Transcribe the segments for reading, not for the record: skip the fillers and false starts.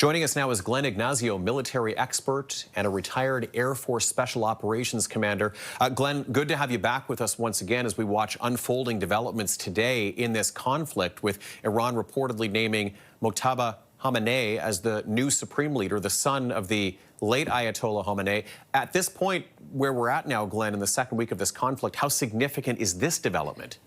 Joining us now is Glenn Ignazio, military expert and a retired Air Force Special Operations Commander. Glenn, good to have you back with us once again as we watch unfolding developments today in this conflict, with Iran reportedly naming Mojtaba Khamenei as the new supreme leader, the son of the late Ayatollah Khamenei. At this point where we're at now, Glenn, in the second week of this conflict, how significant is this development?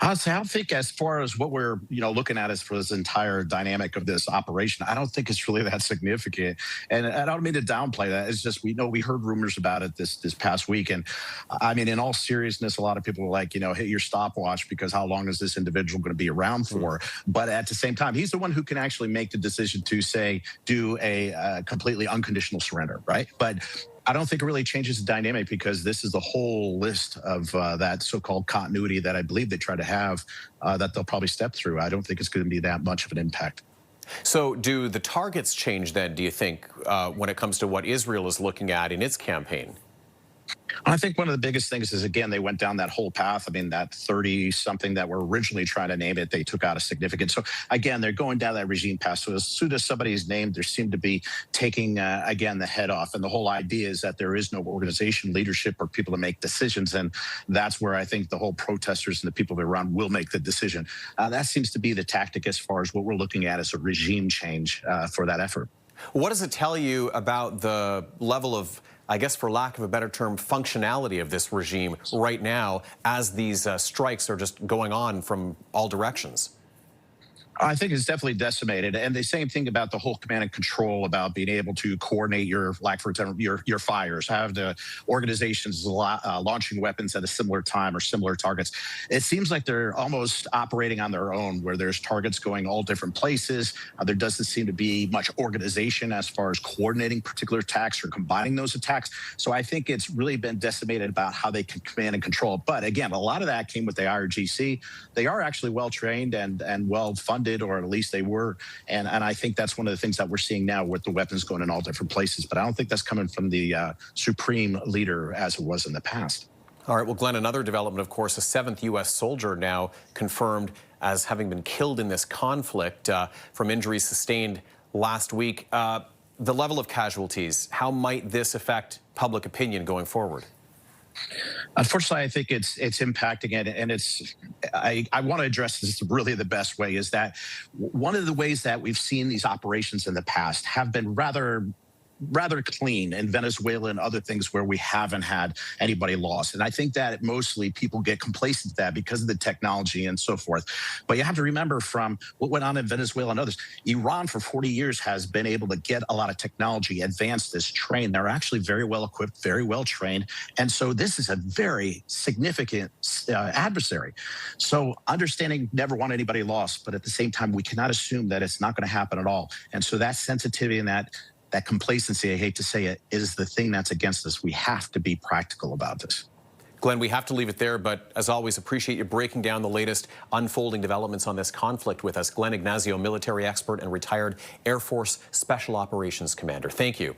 I think as far as what we're looking at as for this entire dynamic of this operation, I don't think it's really that significant. And I don't mean to downplay that. It's just we heard rumors about it this past week. And I mean, in all seriousness, a lot of people are like, hit your stopwatch, because how long is this individual going to be around for? But at the same time, he's the one who can actually make the decision to say, do a completely unconditional surrender, right? But I don't think it really changes the dynamic, because this is the whole list of that so-called continuity that I believe they try to have that they'll probably step through. I don't think it's going to be that much of an impact. So do the targets change then, do you think, when it comes to what Israel is looking at in its campaign? I think one of the biggest things is, again, they went down that whole path. I mean, that 30-something that were originally trying to name it, they took out a significant. So, again, they're going down that regime path. So as soon as somebody's named, there seemed to be taking, again, the head off. And the whole idea is that there is no organization, leadership, or people to make decisions. And that's where I think the whole protesters and the people of Iran will make the decision. That seems to be the tactic as far as what we're looking at as a regime change for that effort. What does it tell you about the level of, I guess for lack of a better term, functionality of this regime right now, as these strikes are just going on from all directions? I think it's definitely decimated. And the same thing about the whole command and control, about being able to coordinate your, like, for example, your fires, have the organizations launching weapons at a similar time or similar targets. It seems like they're almost operating on their own, where there's targets going all different places. There doesn't seem to be much organization as far as coordinating particular attacks or combining those attacks. So I think it's really been decimated about how they can command and control. But again, a lot of that came with the IRGC. They are actually well trained and well funded, or at least they were. And I think that's one of the things that we're seeing now, with the weapons going in all different places. But I don't think that's coming from the supreme leader as it was in the past. All right, well, Glenn, another development, of course, a 7th U.S. soldier now confirmed as having been killed in this conflict from injuries sustained last week. The level of casualties, how might this affect public opinion going forward? Unfortunately, I think it's impacting it, and I want to address this really the best way. Is that one of the ways that we've seen these operations in the past have been rather clean in Venezuela and other things where we haven't had anybody lost. And I think that mostly people get complacent to that because of the technology and so forth. But you have to remember, from what went on in Venezuela and others, Iran for 40 years has been able to get a lot of technology, advanced this, trained. They're actually very well equipped, very well trained. And so this is a very significant adversary. So understanding, never want anybody lost, but at the same time, we cannot assume that it's not going to happen at all. And so that sensitivity and that complacency, I hate to say it, is the thing that's against us. We have to be practical about this. Glenn, we have to leave it there, but as always, appreciate you breaking down the latest unfolding developments on this conflict with us. Glenn Ignazio, military expert and retired Air Force Special Operations Commander. Thank you.